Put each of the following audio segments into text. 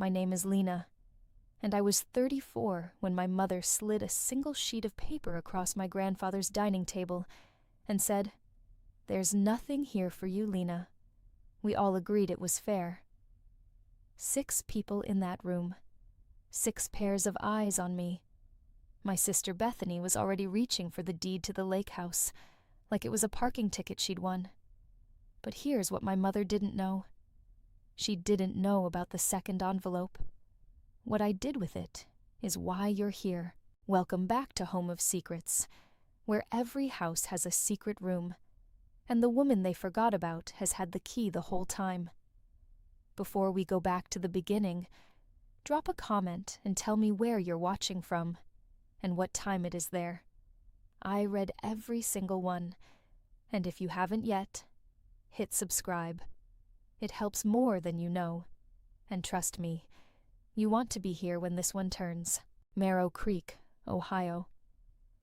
My name is Lena, and I was 34 when my mother slid a single sheet of paper across my grandfather's dining table and said, "There's nothing here for you, Lena." We all agreed it was fair. 6 people in that room. 6 pairs of eyes on me. My sister Bethany was already reaching for the deed to the lake house, like it was a parking ticket she'd won. But here's what my mother didn't know. She didn't know about the second envelope. What I did with it is why you're here. Welcome back to Home of Secrets, where every house has a secret room, and the woman they forgot about has had the key the whole time. Before we go back to the beginning, drop a comment and tell me where you're watching from and what time it is there. I read every single one, and if you haven't yet, hit subscribe. It helps more than you know, and trust me, you want to be here when this one turns. Merrow Creek, Ohio.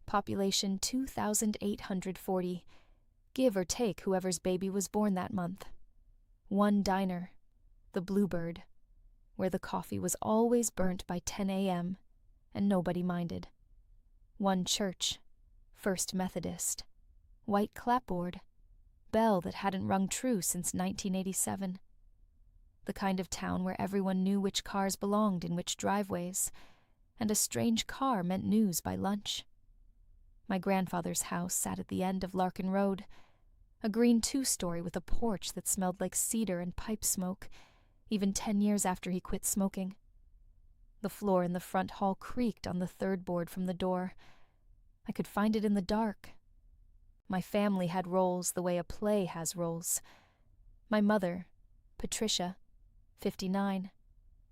Population 2,840, give or take whoever's baby was born that month. 1 diner, the Bluebird, where the coffee was always burnt by 10 a.m. and nobody minded. 1 church, First Methodist, white clapboard, bell that hadn't rung true since 1987. The kind of town where everyone knew which cars belonged in which driveways, and a strange car meant news by lunch. My grandfather's house sat at the end of Larkin Road, a green 2-story with a porch that smelled like cedar and pipe smoke, even 10 years after he quit smoking. The floor in the front hall creaked on the 3rd board from the door. I could find it in the dark. My family had roles the way a play has roles. My mother, Patricia, 59,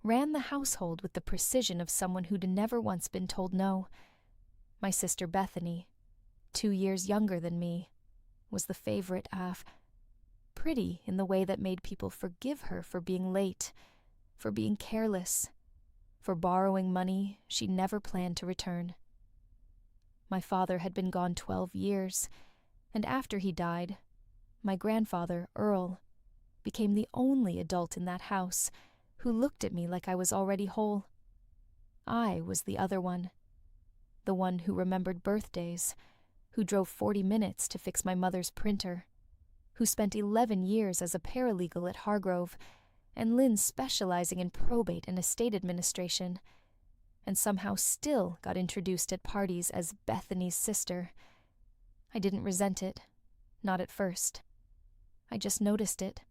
ran the household with the precision of someone who'd never once been told no. My sister Bethany, 2 years younger than me, was the favorite of, pretty in the way that made people forgive her for being late, for being careless, for borrowing money she never planned to return. My father had been gone 12 years, and after he died, my grandfather, Earl, became the only adult in that house who looked at me like I was already whole. I was the other one, the one who remembered birthdays, who drove 40 minutes to fix my mother's printer, who spent 11 years as a paralegal at Hargrove, and Lynn specializing in probate and estate administration, and somehow still got introduced at parties as Bethany's sister. I didn't resent it, not at first. I just noticed it.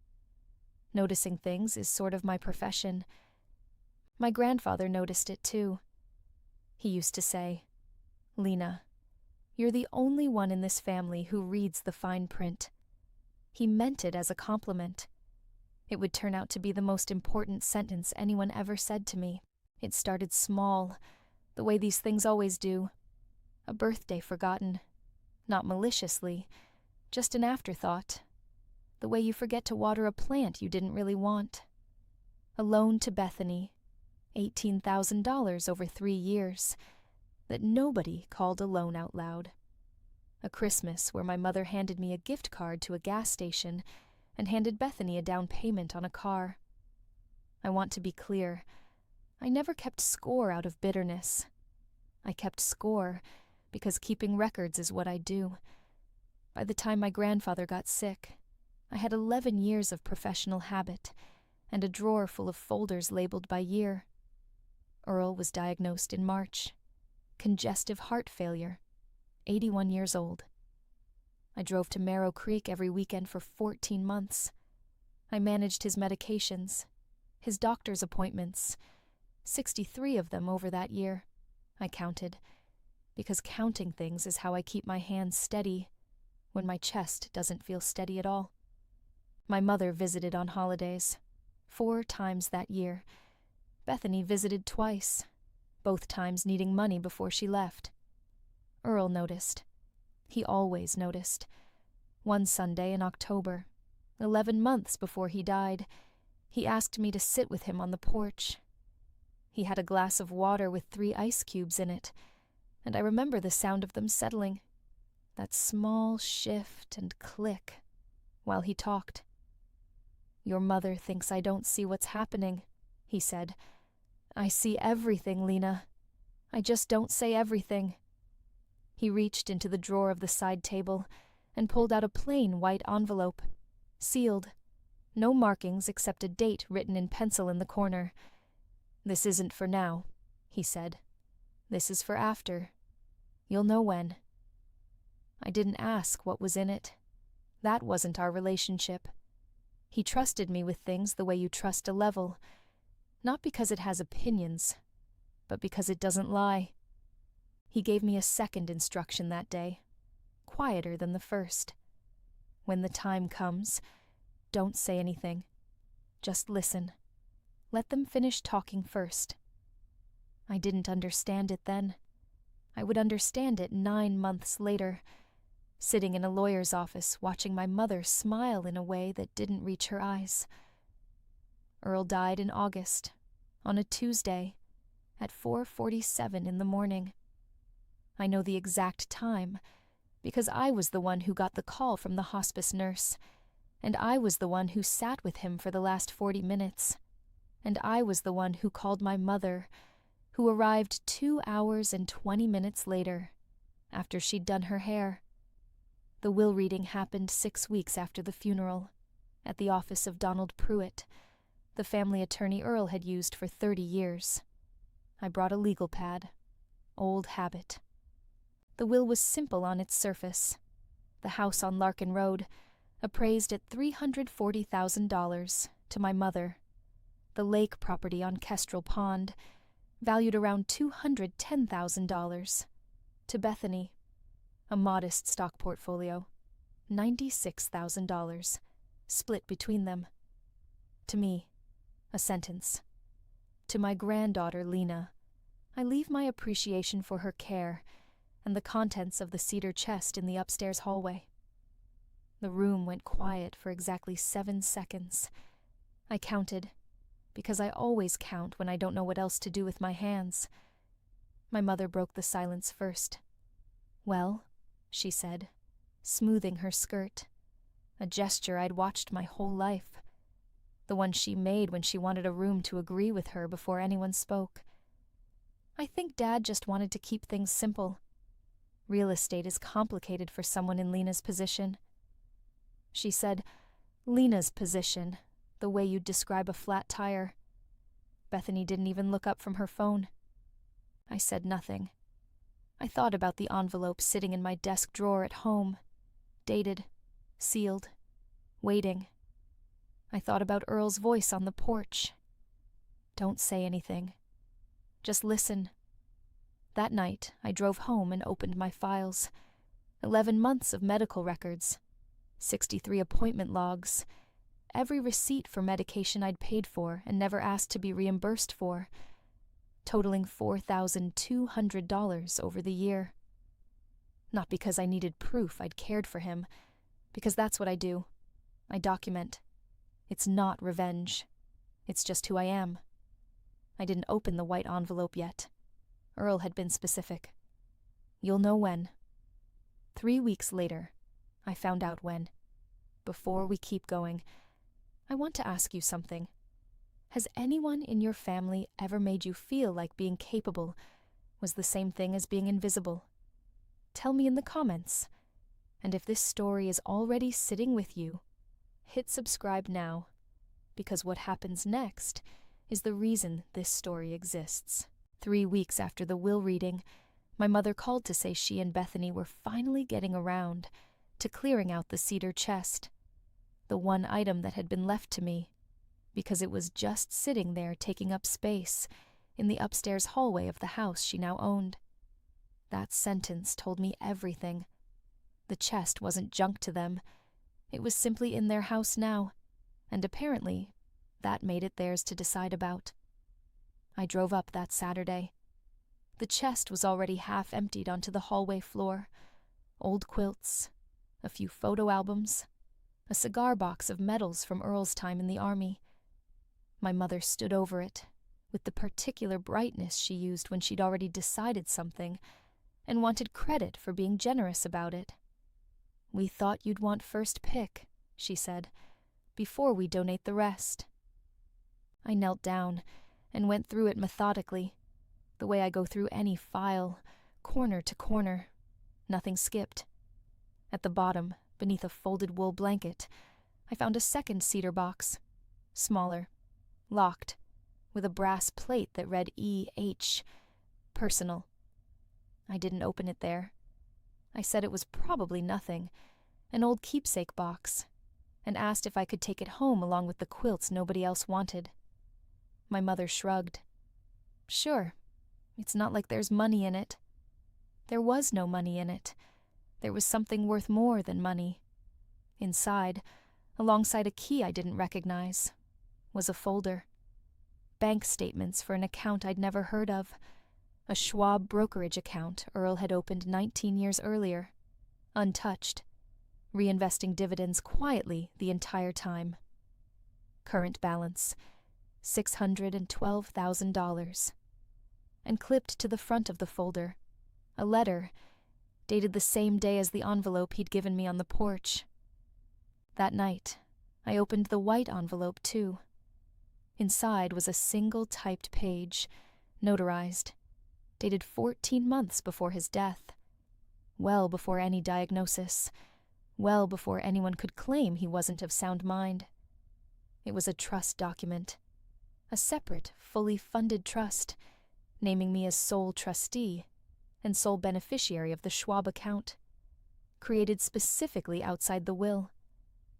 Noticing things is sort of my profession. My grandfather noticed it too. He used to say, "Lena, you're the only one in this family who reads the fine print." He meant it as a compliment. It would turn out to be the most important sentence anyone ever said to me. It started small, the way these things always do. A birthday forgotten, not maliciously, just an afterthought. The way you forget to water a plant you didn't really want. A loan to Bethany, $18,000 over 3 years, that nobody called a loan out loud. A Christmas where my mother handed me a gift card to a gas station and handed Bethany a down payment on a car. I want to be clear. I never kept score out of bitterness. I kept score because keeping records is what I do. By the time my grandfather got sick, I had 11 years of professional habit and a drawer full of folders labeled by year. Earl was diagnosed in March. Congestive heart failure, 81 years old. I drove to Merrow Creek every weekend for 14 months. I managed his medications, his doctor's appointments, 63 of them over that year, I counted, because counting things is how I keep my hands steady when my chest doesn't feel steady at all. My mother visited on holidays, 4 times that year. Bethany visited twice, both times needing money before she left. Earl noticed. He always noticed. One Sunday in October, 11 months before he died, he asked me to sit with him on the porch. He had a glass of water with 3 ice cubes in it, and I remember the sound of them settling, that small shift and click, while he talked. "Your mother thinks I don't see what's happening," he said, I see everything, Lena. I just don't say everything." He reached into the drawer of the side table and pulled out a plain white envelope, sealed. No markings except a date written in pencil in the corner. "This isn't for now," he said. "This is for after. You'll know when." I didn't ask what was in it. That wasn't our relationship. He trusted me with things the way you trust a level, not because it has opinions, but because it doesn't lie. He gave me a second instruction that day, quieter than the first. "When the time comes, don't say anything. Just listen. Let them finish talking first." I didn't understand it then. I would understand it 9 months later, sitting in a lawyer's office watching my mother smile in a way that didn't reach her eyes. Earl died in August, on a Tuesday, at 4:47 in the morning. I know the exact time, because I was the one who got the call from the hospice nurse, and I was the one who sat with him for the last 40 minutes, and I was the one who called my mother, who arrived 2 hours and 20 minutes later, after she'd done her hair. The will reading happened 6 weeks after the funeral, at the office of Donald Pruitt, the family attorney Earl had used for 30 years. I brought a legal pad. Old habit. The will was simple on its surface. The house on Larkin Road, appraised at $340,000 to my mother. The lake property on Kestrel Pond, valued around $210,000 to Bethany. A modest stock portfolio, $96,000, split between them. To me, a sentence. To my granddaughter, Lena, I leave my appreciation for her care and the contents of the cedar chest in the upstairs hallway. The room went quiet for exactly 7 seconds. I counted, because I always count when I don't know what else to do with my hands. My mother broke the silence first. "Well," she said, smoothing her skirt, a gesture I'd watched my whole life, the one she made when she wanted a room to agree with her before anyone spoke. "I think Dad just wanted to keep things simple. Real estate is complicated for someone in Lena's position." She said, "Lena's position, the way you'd describe a flat tire." Bethany didn't even look up from her phone. I said nothing. I thought about the envelope sitting in my desk drawer at home, dated, sealed, waiting. I thought about Earl's voice on the porch. "Don't say anything. Just listen." That night, I drove home and opened my files. 11 months of medical records, 63 appointment logs, every receipt for medication I'd paid for and never asked to be reimbursed for, totaling $4,200 over the year. Not because I needed proof I'd cared for him, because that's what I do. I document. It's not revenge. It's just who I am. I didn't open the white envelope yet. Earl had been specific. "You'll know when." 3 weeks later, I found out when. Before we keep going, I want to ask you something. Has anyone in your family ever made you feel like being capable was the same thing as being invisible? Tell me in the comments. And if this story is already sitting with you, hit subscribe now, because what happens next is the reason this story exists. 3 weeks after the will reading, my mother called to say she and Bethany were finally getting around to clearing out the cedar chest, the one item that had been left to me, because it was just sitting there taking up space in the upstairs hallway of the house she now owned. That sentence told me everything. The chest wasn't junk to them. It was simply in their house now, and apparently that made it theirs to decide about. I drove up that Saturday. The chest was already half emptied onto the hallway floor. Old quilts, a few photo albums, a cigar box of medals from Earl's time in the army. My mother stood over it, with the particular brightness she used when she'd already decided something, and wanted credit for being generous about it. "We thought you'd want first pick," she said, "before we donate the rest." I knelt down and went through it methodically, the way I go through any file, corner to corner. Nothing skipped. At the bottom, beneath a folded wool blanket, I found a second cedar box, smaller, locked, with a brass plate that read E.H. Personal. I didn't open it there. I said it was probably nothing, an old keepsake box, and asked if I could take it home along with the quilts nobody else wanted. My mother shrugged. Sure, it's not like there's money in it. There was no money in it. There was something worth more than money. Inside, alongside a key I didn't recognize, was a folder. Bank statements for an account I'd never heard of. A Schwab brokerage account Earl had opened 19 years earlier, untouched, reinvesting dividends quietly the entire time. Current balance, $612,000. And clipped to the front of the folder, a letter, dated the same day as the envelope he'd given me on the porch. That night, I opened the white envelope too. Inside was a single typed page, notarized, dated 14 months before his death, well before any diagnosis, well before anyone could claim he wasn't of sound mind. It was a trust document, a separate, fully funded trust, naming me as sole trustee and sole beneficiary of the Schwab account, created specifically outside the will,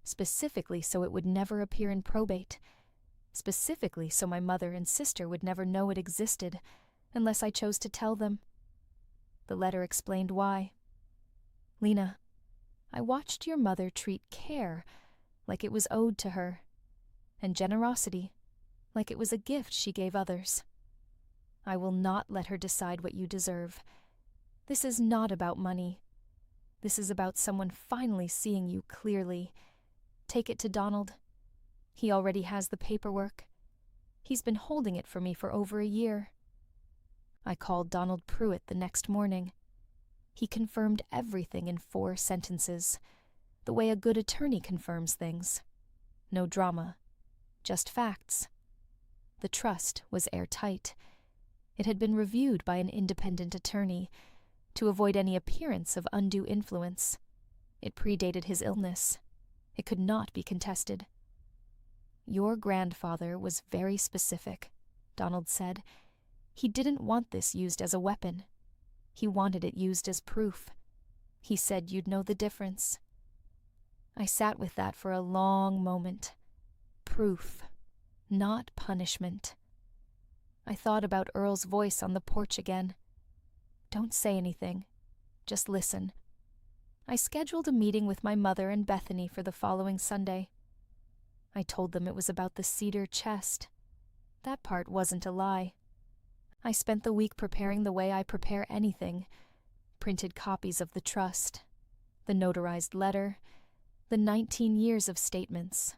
specifically so it would never appear in probate, specifically so my mother and sister would never know it existed unless I chose to tell them. The letter explained why. Lena, I watched your mother treat care like it was owed to her, and generosity like it was a gift she gave others. I will not let her decide what you deserve. This is not about money. This is about someone finally seeing you clearly. Take it to Donald. He already has the paperwork. He's been holding it for me for over a year. I called Donald Pruitt the next morning. He confirmed everything in 4 sentences, the way a good attorney confirms things. No drama, just facts. The trust was airtight. It had been reviewed by an independent attorney to avoid any appearance of undue influence. It predated his illness. It could not be contested. Your grandfather was very specific, Donald said. He didn't want this used as a weapon. He wanted it used as proof. He said you'd know the difference. I sat with that for a long moment. Proof, not punishment. I thought about Earl's voice on the porch again. Don't say anything. Just listen. I scheduled a meeting with my mother and Bethany for the following Sunday. I told them it was about the cedar chest. That part wasn't a lie. I spent the week preparing the way I prepare anything. Printed copies of the trust, the notarized letter, the 19 years of statements,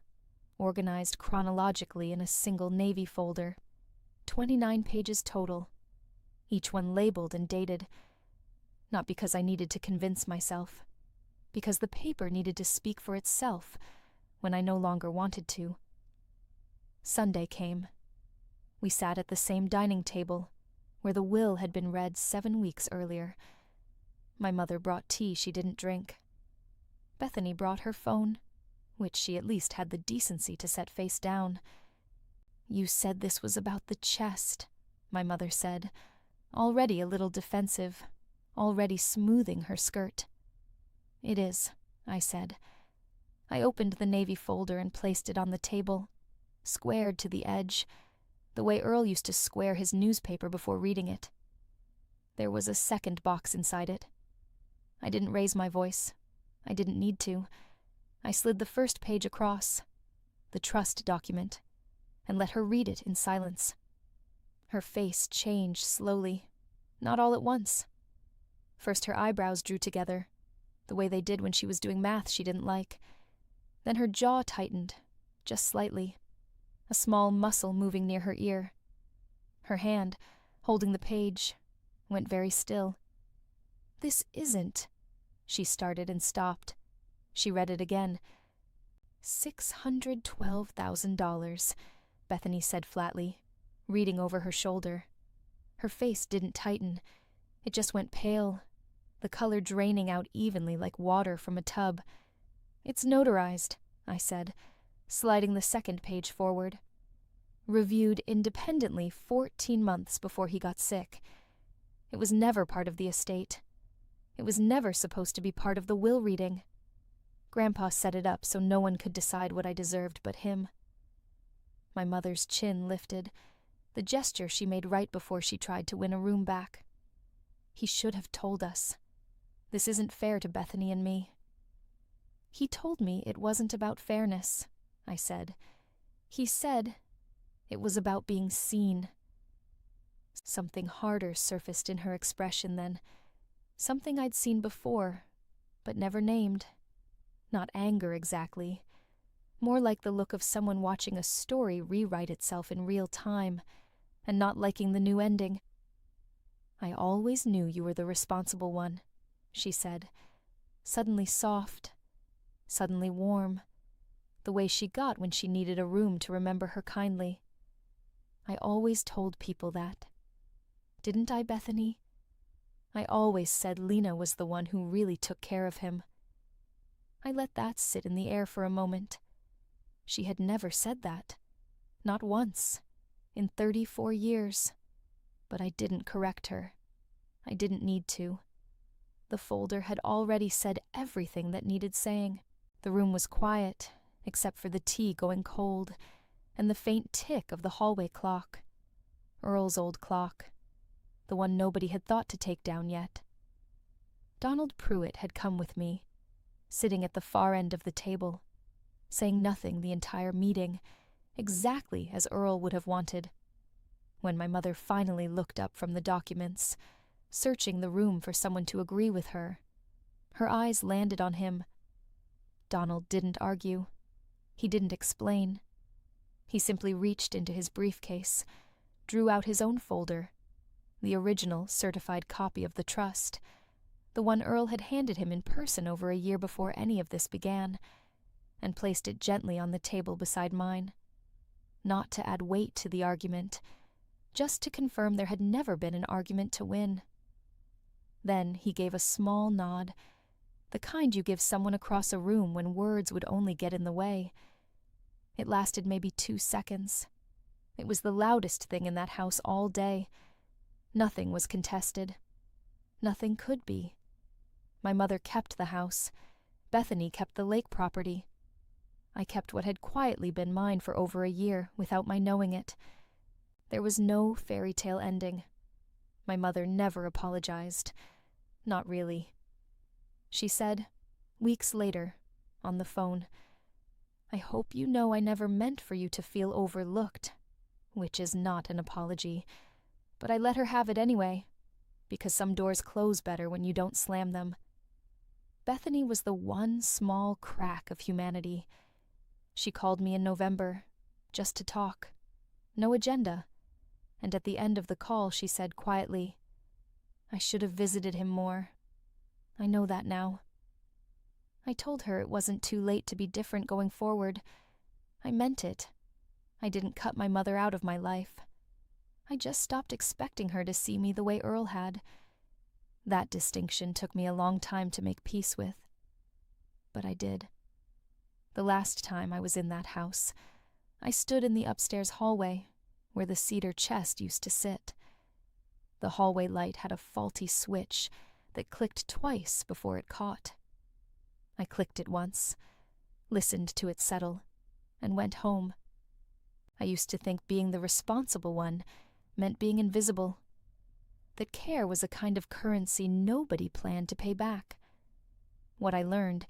organized chronologically in a single Navy folder. 29 pages total, each one labeled and dated. Not because I needed to convince myself, because the paper needed to speak for itself when I no longer wanted to. Sunday came. We sat at the same dining table, where the will had been read 7 weeks earlier. My mother brought tea she didn't drink. Bethany brought her phone, which she at least had the decency to set face down. You said this was about the chest, my mother said, already a little defensive, already smoothing her skirt. It is, I said. I opened the Navy folder and placed it on the table, squared to the edge, the way Earl used to square his newspaper before reading it. There was a second box inside it. I didn't raise my voice. I didn't need to. I slid the first page across, the trust document, and let her read it in silence. Her face changed slowly, not all at once. First her eyebrows drew together, the way they did when she was doing math she didn't like. Then her jaw tightened, just slightly, a small muscle moving near her ear. Her hand, holding the page, went very still. This isn't, she started and stopped. She read it again. $612,000, Bethany said flatly. reading over her shoulder. Her face didn't tighten. It just went pale, the color draining out evenly like water from a tub. "It's notarized," I said, sliding the second page forward. "Reviewed independently 14 months before he got sick. It was never part of the estate. It was never supposed to be part of the will reading. Grandpa set it up so no one could decide what I deserved but him." My mother's chin lifted, the gesture she made right before she tried to win a room back. "He should have told us. This isn't fair to Bethany and me." "He told me it wasn't about fairness," I said. "He said it was about being seen." Something harder surfaced in her expression then, something I'd seen before, but never named. Not anger exactly, more like the look of someone watching a story rewrite itself in real time and not liking the new ending. "I always knew you were the responsible one," she said, suddenly soft, suddenly warm, the way she got when she needed a room to remember her kindly. "I always told people that. Didn't I, Bethany? I always said Lena was the one who really took care of him." I let that sit in the air for a moment. She had never said that. Not once. In 34 years. But I didn't correct her. I didn't need to. The folder had already said everything that needed saying. The room was quiet, except for the tea going cold, and the faint tick of the hallway clock. Earl's old clock. The one nobody had thought to take down yet. Donald Pruitt had come with me, sitting at the far end of the table, saying nothing the entire meeting, exactly as Earl would have wanted. When my mother finally looked up from the documents, searching the room for someone to agree with her, her eyes landed on him. Donald didn't argue. He didn't explain. He simply reached into his briefcase, drew out his own folder, the original certified copy of the trust, the one Earl had handed him in person over a year before any of this began, and placed it gently on the table beside mine. Not to add weight to the argument, just to confirm there had never been an argument to win. Then he gave a small nod, the kind you give someone across a room when words would only get in the way. It lasted maybe 2 seconds. It was the loudest thing in that house all day. Nothing was contested. Nothing could be. My mother kept the house. Bethany kept the lake property. I kept what had quietly been mine for over a year without my knowing it. There was no fairy tale ending. My mother never apologized. Not really. She said, weeks later, on the phone, "I hope you know I never meant for you to feel overlooked," which is not an apology, but I let her have it anyway, because some doors close better when you don't slam them. Bethany was the one small crack of humanity. She called me in November, just to talk. No agenda. And at the end of the call she said quietly, "I should have visited him more. I know that now." I told her it wasn't too late to be different going forward. I meant it. I didn't cut my mother out of my life. I just stopped expecting her to see me the way Earl had. That distinction took me a long time to make peace with. But I did. The last time I was in that house, I stood in the upstairs hallway, where the cedar chest used to sit. The hallway light had a faulty switch that clicked twice before it caught. I clicked it once, listened to it settle, and went home. I used to think being the responsible one meant being invisible, that care was a kind of currency nobody planned to pay back. What I learned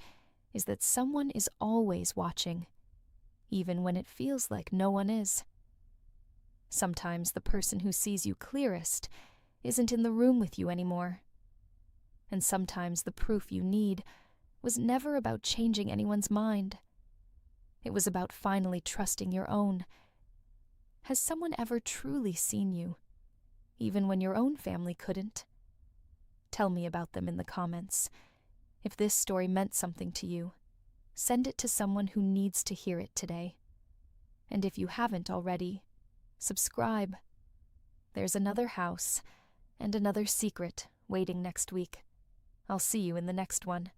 is that someone is always watching, even when it feels like no one is. Sometimes the person who sees you clearest isn't in the room with you anymore. And sometimes the proof you need was never about changing anyone's mind. It was about finally trusting your own. Has someone ever truly seen you, even when your own family couldn't? Tell me about them in the comments. If this story meant something to you, send it to someone who needs to hear it today. And if you haven't already, subscribe. There's another house and another secret waiting next week. I'll see you in the next one.